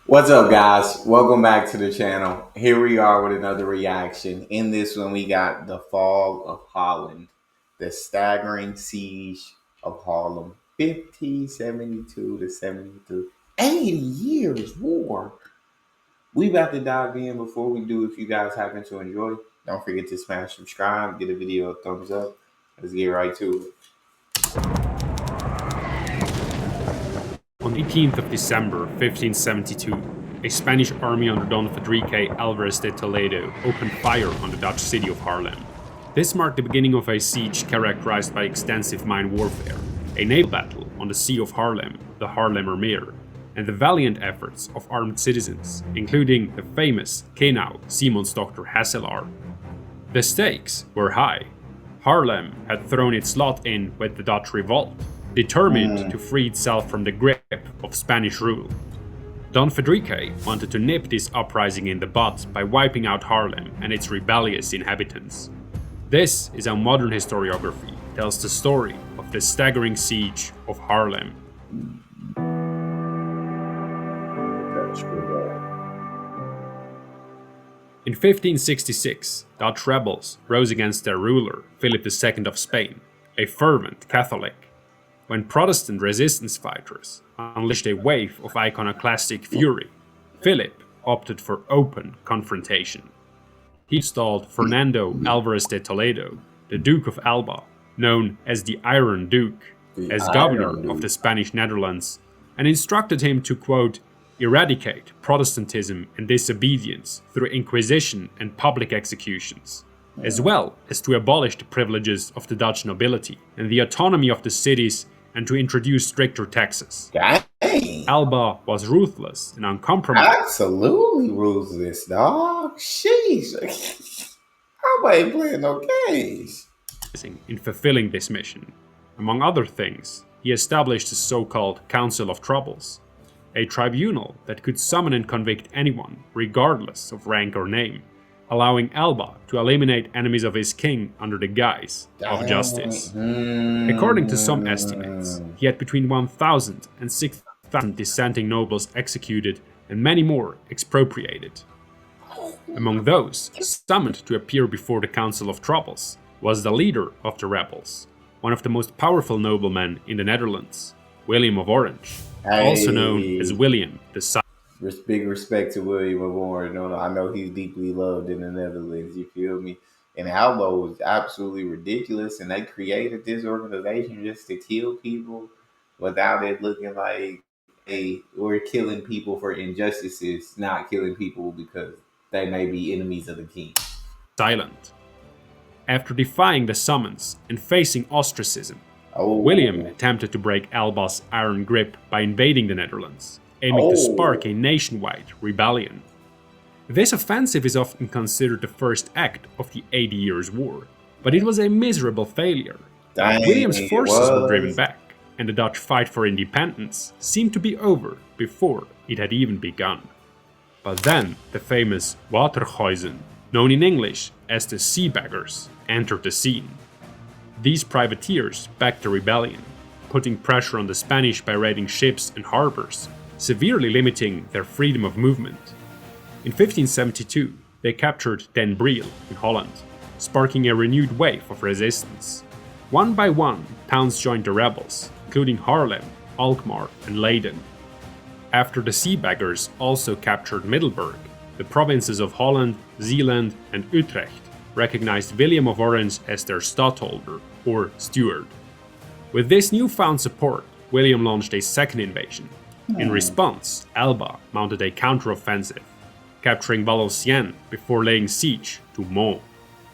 What's up, guys? Welcome back to the channel. Here we are with another reaction. In this one, we got the fall of Holland, the staggering siege of Haarlem, 1572 to 72, 80 years war. We about to dive in. Before we do, if you guys happen to enjoy, don't forget to smash subscribe, give the video a thumbs up. Let's get right to it. On the 18th of December 1572, a Spanish army under Don Federico Alvarez de Toledo opened fire on the Dutch city of Haarlem. This marked the beginning of a siege characterized by extensive mine warfare, a naval battle on the Sea of Haarlem, the Haarlemmer Meer, and the valiant efforts of armed citizens, including the famous Kenau Simonsdokter Hasselaar. The stakes were high. Haarlem had thrown its lot in with the Dutch revolt, determined to free itself from the grip of Spanish rule. Don Federico wanted to nip this uprising in the bud by wiping out Haarlem and its rebellious inhabitants. This is how modern historiography tells the story of the staggering siege of Haarlem. In 1566, Dutch rebels rose against their ruler, Philip II of Spain, a fervent Catholic. When Protestant resistance fighters unleashed a wave of iconoclastic fury, Philip opted for open confrontation. He installed Fernando Alvarez de Toledo, the Duke of Alba, known as the Iron Duke, as governor of the Spanish Netherlands, and instructed him to, quote, eradicate Protestantism and disobedience through inquisition and public executions, as well as to abolish the privileges of the Dutch nobility and the autonomy of the cities and to introduce stricter taxes. Dang. Alba was ruthless and uncompromising. Absolutely ruthless, dog. Sheesh. I ain't playing no games. In fulfilling this mission. Among other things, he established the so-called Council of Troubles, a tribunal that could summon and convict anyone, regardless of rank or name, allowing Alba to eliminate enemies of his king under the guise of justice. According to some estimates, he had between 1,000 and 6,000 dissenting nobles executed and many more expropriated. Among those summoned to appear before the Council of Troubles was the leader of the rebels, one of the most powerful noblemen in the Netherlands, William of Orange, also known as William the Silent. Big respect to William of Orange. I know he's deeply loved in the Netherlands. You feel me? And Alba was absolutely ridiculous, and they created this organization just to kill people without it looking like, hey, we're killing people for injustices, not killing people because they may be enemies of the king. Silent. After defying the summons and facing ostracism, William attempted to break Alba's iron grip by invading the Netherlands, aiming to spark a nationwide rebellion. This offensive is often considered the first act of the 80 Years' War, but it was a miserable failure. William's forces were driven back, and the Dutch fight for independence seemed to be over before it had even begun. But then the famous Watergeuzen, known in English as the Sea Beggars, entered the scene. These privateers backed the rebellion, putting pressure on the Spanish by raiding ships and harbors, severely limiting their freedom of movement. In 1572, they captured Den Briel in Holland, sparking a renewed wave of resistance. One by one, towns joined the rebels, including Haarlem, Alkmaar, and Leyden. After the Sea Beggars also captured Middelburg, the provinces of Holland, Zeeland, and Utrecht recognized William of Orange as their stadtholder, or steward. With this newfound support, William launched a second invasion. In response, Alba mounted a counteroffensive, capturing Valenciennes before laying siege to Mons.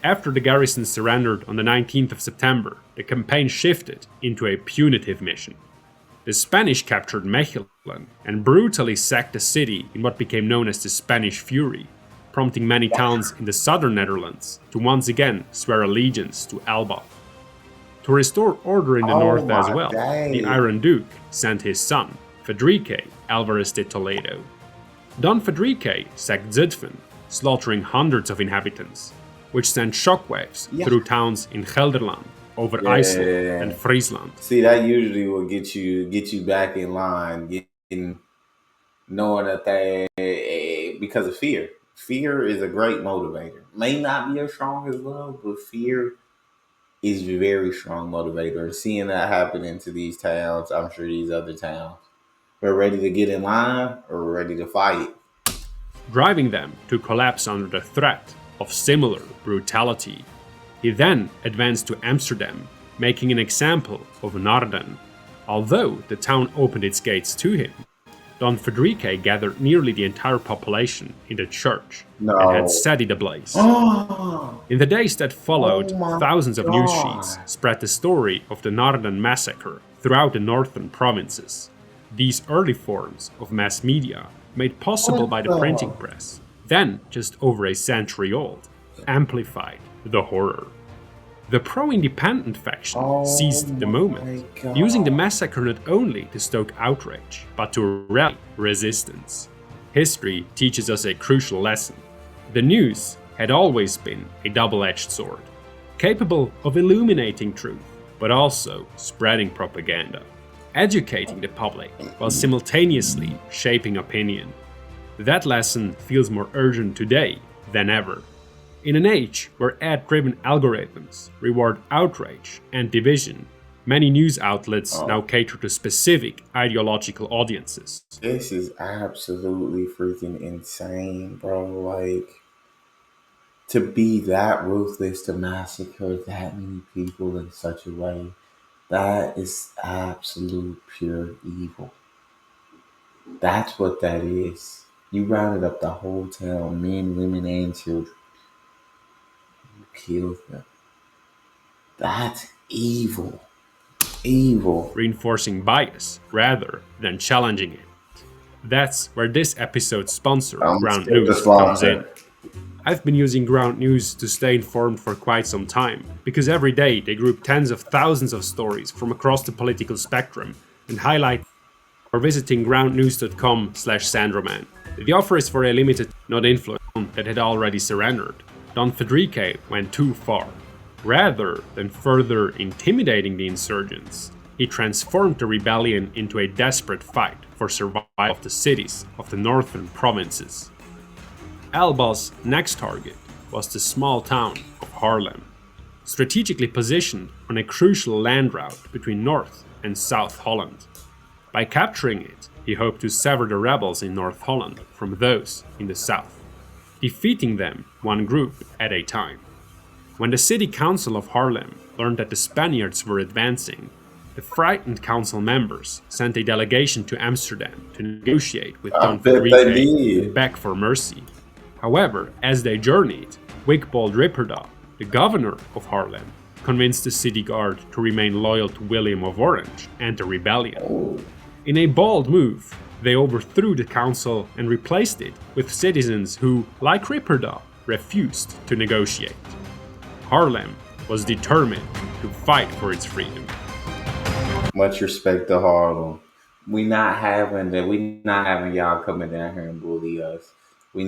After the garrison surrendered on the 19th of September, the campaign shifted into a punitive mission. The Spanish captured Mechelen and brutally sacked the city in what became known as the Spanish Fury, prompting many towns in the southern Netherlands to once again swear allegiance to Alba. To restore order in the north as well, the Iron Duke sent his son, Federico Alvarez de Toledo. Don Federico sacked Zutphen, slaughtering hundreds of inhabitants, which sent shockwaves through towns in Gelderland, over Iceland and Friesland. See, that usually will get you back in line, getting knowing that because of fear. Fear is a great motivator. May not be as strong as love, but fear is a very strong motivator. Seeing that happen into these towns, I'm sure these other towns, we're ready to get in line or we're ready to fight. Driving them to collapse under the threat of similar brutality. He then advanced to Amsterdam, making an example of Naarden. Although the town opened its gates to him, Don Fadrique gathered nearly the entire population in the church and had set it ablaze. In the days that followed, thousands of news sheets spread the story of the Naarden massacre throughout the northern provinces. These early forms of mass media, made possible by the printing press, then just over a century old, amplified the horror. The pro-independent faction seized the moment, using the massacre not only to stoke outrage, but to rally resistance. History teaches us a crucial lesson. The news had always been a double-edged sword, capable of illuminating truth, but also spreading propaganda, educating the public while simultaneously shaping opinion. That lesson feels more urgent today than ever. In an age where ad-driven algorithms reward outrage and division, many news outlets now cater to specific ideological audiences. This is absolutely freaking insane, bro. Like, to be that ruthless to massacre that many people in such a way, that is absolute pure evil. That's what that is. You rounded up the whole town, men, women, and children. Kill them. That's evil. Evil. Reinforcing bias rather than challenging it. That's where this episode's sponsor, Ground News, comes in. I've been using Ground News to stay informed for quite some time, because every day they group tens of thousands of stories from across the political spectrum and highlight or visiting groundnews.com/Sandroman. The offer is for a limited, not influence that had already surrendered. Don Fadrique went too far. Rather than further intimidating the insurgents, he transformed the rebellion into a desperate fight for survival of the cities of the northern provinces. Alba's next target was the small town of Haarlem, strategically positioned on a crucial land route between North and South Holland. By capturing it, he hoped to sever the rebels in North Holland from those in the south, defeating them one group at a time. When the city council of Haarlem learned that the Spaniards were advancing, the frightened council members sent a delegation to Amsterdam to negotiate with Don Fadrique and beg for mercy. However, as they journeyed, Wigbold Ripperda, the governor of Haarlem, convinced the city guard to remain loyal to William of Orange and the rebellion. In a bold move, they overthrew the council and replaced it with citizens who, like Ripperda, refused to negotiate. Haarlem was determined to fight for its freedom. Much respect to Haarlem. We not having y'all coming down here and bully us. We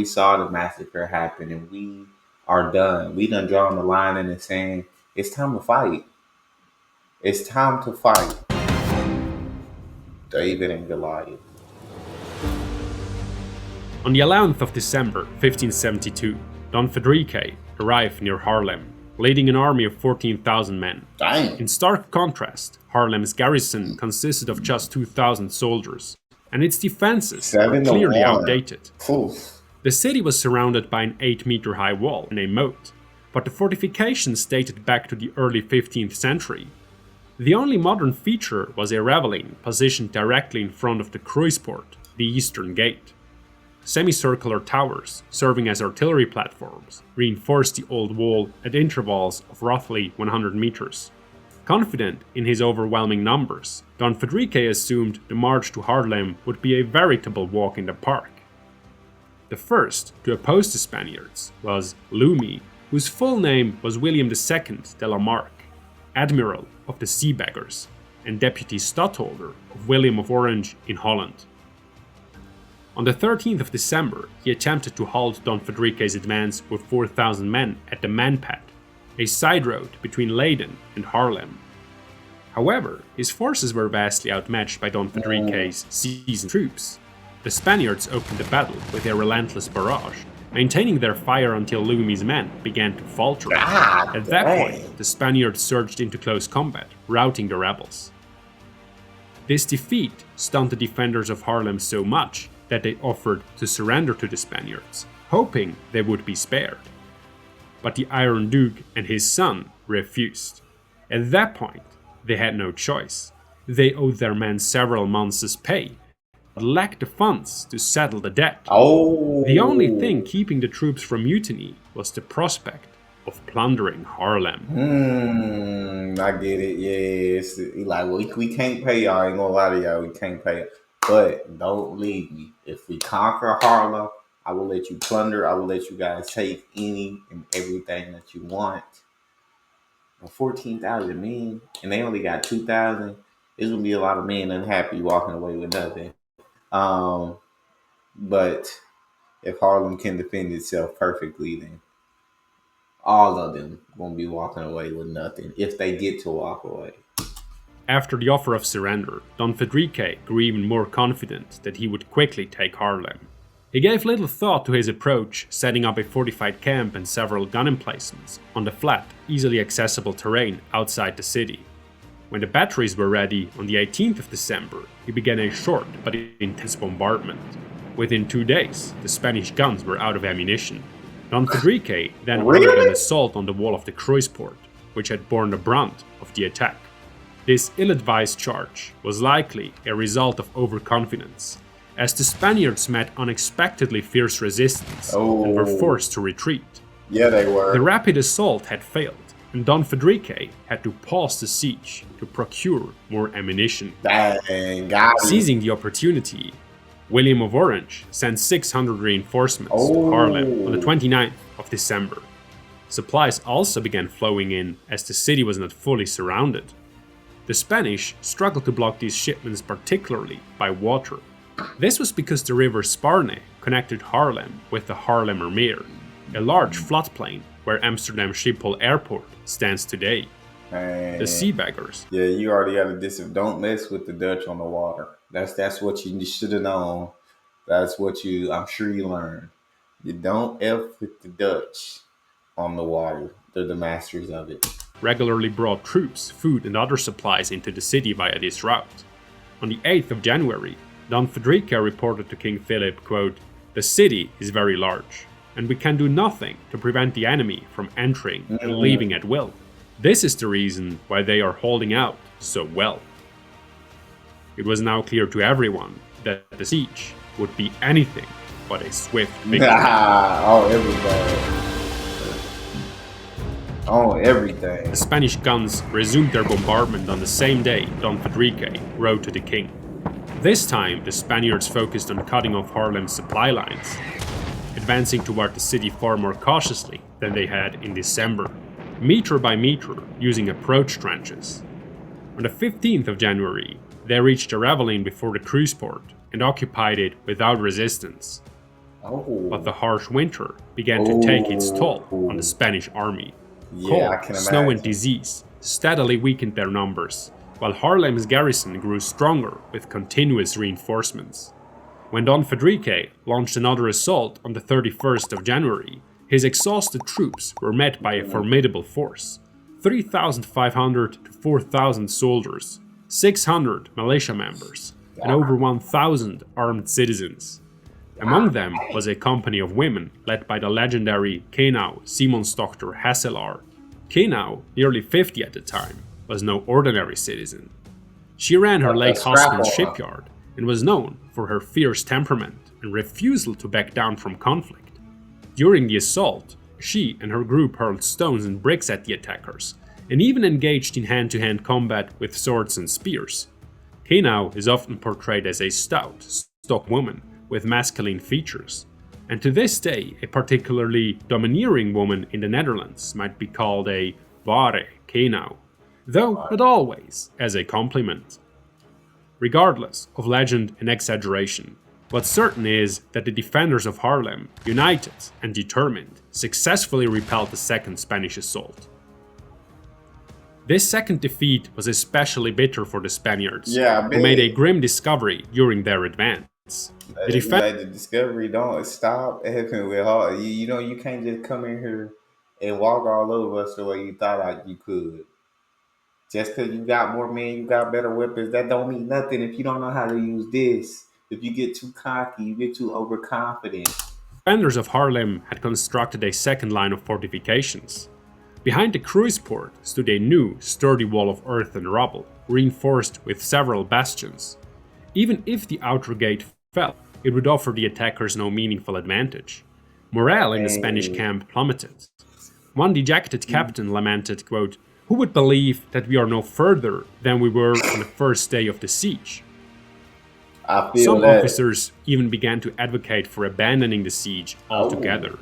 saw the massacre happen and we are done. We done drawn the line in the sand. It's time to fight. It's time to fight. David and Goliath. On the 11th of December 1572, Don Fadrique arrived near Haarlem, leading an army of 14,000 men. Dang. In stark contrast, Haarlem's garrison consisted of just 2,000 soldiers, and its defenses were clearly outdated. Oof. The city was surrounded by an 8-meter-high wall and a moat, but the fortifications dated back to the early 15th century. The only modern feature was a ravelin positioned directly in front of the Kruisport, the eastern gate. Semicircular towers, serving as artillery platforms, reinforced the old wall at intervals of roughly 100 meters. Confident in his overwhelming numbers, Don Fadrique assumed the march to Haarlem would be a veritable walk in the park. The first to oppose the Spaniards was Lumi, whose full name was William II de la Marck, Admiral of the Sea Beggars and Deputy Stadtholder of William of Orange in Holland. On the 13th of December, he attempted to halt Don Fadrique's advance with 4,000 men at the Manpad, a side road between Leyden and Haarlem. However, his forces were vastly outmatched by Don Federico's seasoned troops. The Spaniards opened the battle with a relentless barrage, maintaining their fire until Lumi's men began to falter. At that point, the Spaniards surged into close combat, routing the rebels. This defeat stunned the defenders of Haarlem so much that they offered to surrender to the Spaniards, hoping they would be spared. But the Iron Duke and his son refused. At that point, they had no choice. They owed their men several months' pay, but lacked the funds to settle the debt. The only thing keeping the troops from mutiny was the prospect of plundering Haarlem. I get it. Yeah, it's like, well, we can't pay y'all. I ain't gonna lie to y'all. We can't pay it. But don't leave me. If we conquer Haarlem, I will let you plunder. I will let you guys take any and everything that you want. But 14,000 men, and they only got 2,000. There's gonna be a lot of men unhappy walking away with nothing. But if Haarlem can defend itself perfectly, then all of them gonna be walking away with nothing if they get to walk away. After the offer of surrender, Don Federico grew even more confident that he would quickly take Haarlem. He gave little thought to his approach, setting up a fortified camp and several gun emplacements on the flat, easily accessible terrain outside the city. When the batteries were ready on the 18th of December, he began a short but intense bombardment. Within 2 days, the Spanish guns were out of ammunition. Don Federico then ordered an assault on the wall of the Kruisport, which had borne the brunt of the attack. This ill-advised charge was likely a result of overconfidence, as the Spaniards met unexpectedly fierce resistance and were forced to retreat. Yeah, they were. The rapid assault had failed, and Don Federico had to pause the siege to procure more ammunition. Dang, got it. Seizing the opportunity, William of Orange sent 600 reinforcements to Haarlem on the 29th of December. Supplies also began flowing in as the city was not fully surrounded. The Spanish struggled to block these shipments particularly by water. This was because the river Sparne connected Haarlem with the Haarlemmer Meer, a large floodplain where Amsterdam Schiphol Airport stands today. Man. The sea beggars. Yeah, you already got a discipline. Don't mess with the Dutch on the water. That's what you should have known. That's what I'm sure you learned. You don't F with the Dutch on the water. They're the masters of it. Regularly brought troops, food and other supplies into the city via this route. On the 8th of January, Don Federico reported to King Philip, quote, "The city is very large, and we can do nothing to prevent the enemy from entering and leaving at will. This is the reason why they are holding out so well." It was now clear to everyone that the siege would be anything but a swift victory. Everything. The Spanish guns resumed their bombardment on the same day Don Federico wrote to the king. This time, the Spaniards focused on cutting off Haarlem's supply lines, advancing toward the city far more cautiously than they had in December, meter by meter, using approach trenches. On the 15th of January, they reached a ravine before the Kruisport and occupied it without resistance. But the harsh winter began to take its toll on the Spanish army. Cold, snow and disease steadily weakened their numbers, while Haarlem's garrison grew stronger with continuous reinforcements. When Don Federico launched another assault on the 31st of January, his exhausted troops were met by a formidable force: 3,500 to 4,000 soldiers, 600 militia members, and over 1,000 armed citizens. Among them was a company of women led by the legendary Kenau Simonsdokter Hasselaar. Kenau, nearly 50 at the time, was no ordinary citizen. She ran her late husband's shipyard and was known for her fierce temperament and refusal to back down from conflict. During the assault, she and her group hurled stones and bricks at the attackers, and even engaged in hand-to-hand combat with swords and spears. Kenau is often portrayed as a stout, stock woman with masculine features, and to this day a particularly domineering woman in the Netherlands might be called a ware Kenau, though not always as a compliment. Regardless of legend and exaggeration, what's certain is that the defenders of Haarlem, united and determined, successfully repelled the second Spanish assault. This second defeat was especially bitter for the Spaniards, Yeah, I who made a bet. grim discovery during their advance. The defense Like the discovery don't stop helping with Holland. You know, you can't just come in here and walk all over us the way you thought you could. Just because you got more men, you got better weapons, that don't mean nothing if you don't know how to use this. If you get too cocky, you get too overconfident. defenders of Haarlem had constructed a second line of fortifications. Behind the cruise port stood a new, sturdy wall of earth and rubble, reinforced with several bastions. Even if the outer gate fell, it would offer the attackers no meaningful advantage. Morale in the Spanish Hey, camp plummeted. One dejected captain lamented, quote, "Who would believe that we are no further than we were on the first day of the siege?" I feel Some that. officers even began to advocate for abandoning the siege Oh, altogether,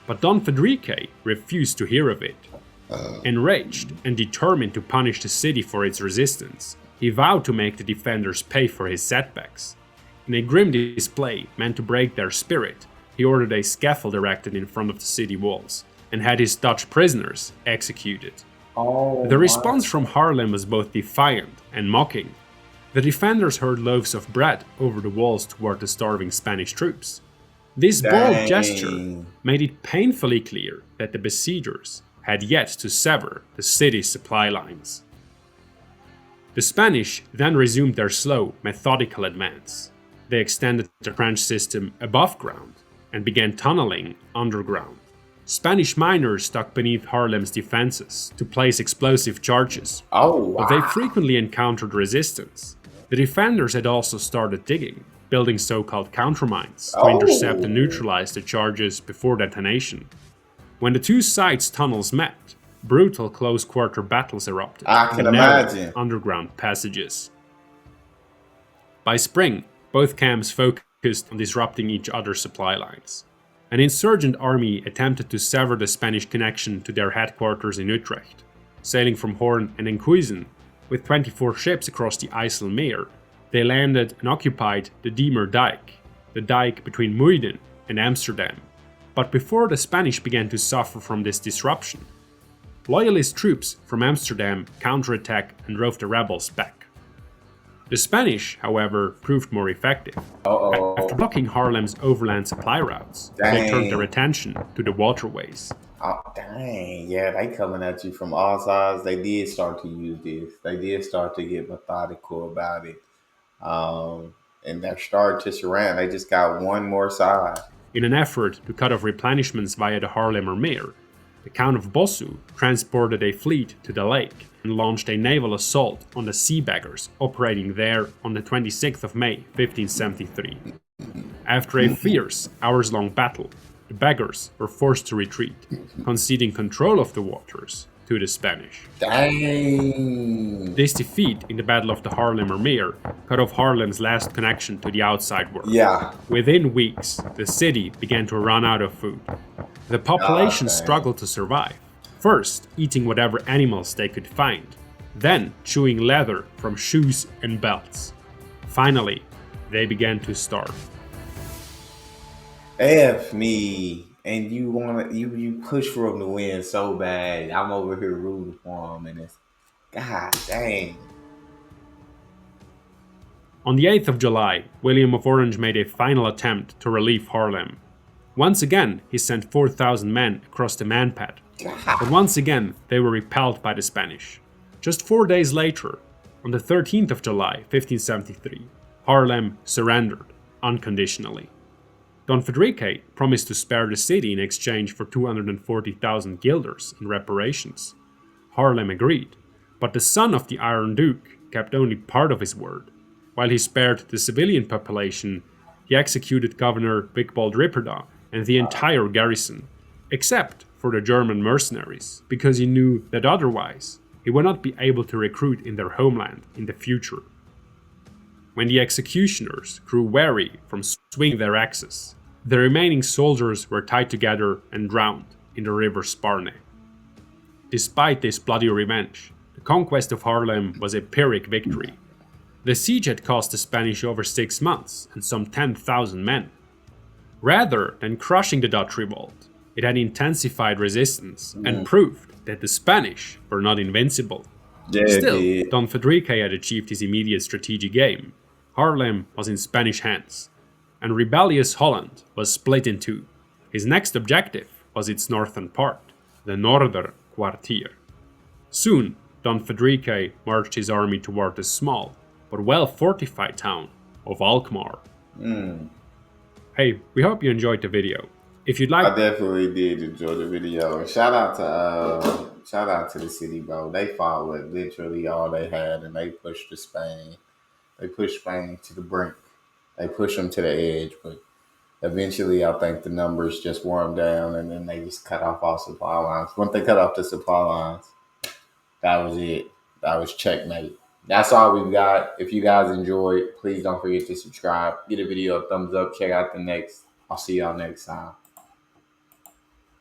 but Don Federico refused to hear of it. Enraged and determined to punish the city for its resistance, he vowed to make the defenders pay for his setbacks. In a grim display meant to break their spirit, he ordered a scaffold erected in front of the city walls and had his Dutch prisoners executed. oh The my, response from Haarlem was both defiant and mocking. The defenders hurled loaves of bread over the walls toward the starving Spanish troops. This bold gesture dang. made it painfully clear that the besiegers had yet to sever the city's supply lines. The Spanish then resumed their slow, methodical advance. They extended the trench system above ground and began tunneling underground. Spanish miners stuck beneath Haarlem's defenses to place explosive charges, Oh, but they wow. frequently encountered resistance. The defenders had also started digging, building so-called countermines to intercept and Oh, neutralize the charges before detonation. When the two sides' tunnels met, brutal close-quarter battles erupted I in can the narrow imagine. underground passages. By spring, both camps focused on disrupting each other's supply lines. An insurgent army attempted to sever the Spanish connection to their headquarters in Utrecht. Sailing from Hoorn and Enkhuizen, with 24 ships across the IJsselmeer, they landed and occupied the Diemer Dike, the dike between Muiden and Amsterdam. But before the Spanish began to suffer from this disruption, loyalist troops from Amsterdam counterattacked and drove the rebels back. The Spanish, however, proved more effective. After Uh-oh. blocking Haarlem's overland supply routes, they turned their Dang. attention to the waterways. Oh, dang. Yeah, they coming at you from all sides. They did start to use this. They did start to get methodical about it. Um, and they're starting to surround. They just got one more side. In an effort to cut off replenishments via the Haarlemmer Meer, the Count of Bossu transported a fleet to the lake and launched a naval assault on the sea beggars operating there on the 26th of May 1573. After a fierce, hours-long battle, the beggars were forced to retreat, conceding control of the waters to the Spanish. Dang. This defeat in the Battle of the Haarlemmer Meer cut off Haarlem's last connection to the outside world. Yeah. Within weeks, the city began to run out of food. The God population dang. struggled to survive, first eating whatever animals they could find, then chewing leather from shoes and belts. Finally, they began to starve. F me. And you wanna you push for him to win so bad. I'm over here rooting for him and it's God dang. On the 8th of July, William of Orange made a final attempt to relieve Haarlem. Once again, he sent 4,000 men across the Manpad, but God. once again they were repelled by the Spanish. Just 4 days later, on the 13th of July 1573, Haarlem surrendered unconditionally. Don Federico promised to spare the city in exchange for 240,000 guilders in reparations. Haarlem agreed, but the son of the Iron Duke kept only part of his word. While he spared the civilian population, he executed Governor Wigbold Ripperda and the entire garrison, except for the German mercenaries, because he knew that otherwise he would not be able to recruit in their homeland in the future. When the executioners grew weary from swinging their axes, the remaining soldiers were tied together and drowned in the river Sparne. Despite this bloody revenge, the conquest of Haarlem was a Pyrrhic victory. The siege had cost the Spanish over 6 months and some 10,000 men. Rather than crushing the Dutch revolt, it had intensified resistance and proved that the Spanish were not invincible. Yeah, it Still, did. Don Federico had achieved his immediate strategic aim. Haarlem was in Spanish hands, and rebellious Holland was split in two. His next objective was its northern part, the Northern Quartier. Soon, Don Federico marched his army toward the small but well fortified town of Alkmaar. Mm. Hey, we hope you enjoyed the video. If you'd I like, definitely did enjoy the video. And shout out to the city, bro. They fought with literally all they had, and they pushed the Spain. They pushed Spain to the brink. They pushed them to the edge, but eventually, I think the numbers just wore them down, and then they just cut off all supply lines. Once they cut off the supply lines, that was it. That was checkmate. That's all we've got. If you guys enjoyed, please don't forget to subscribe. Get a video a thumbs up. Check out the next. I'll see y'all next time.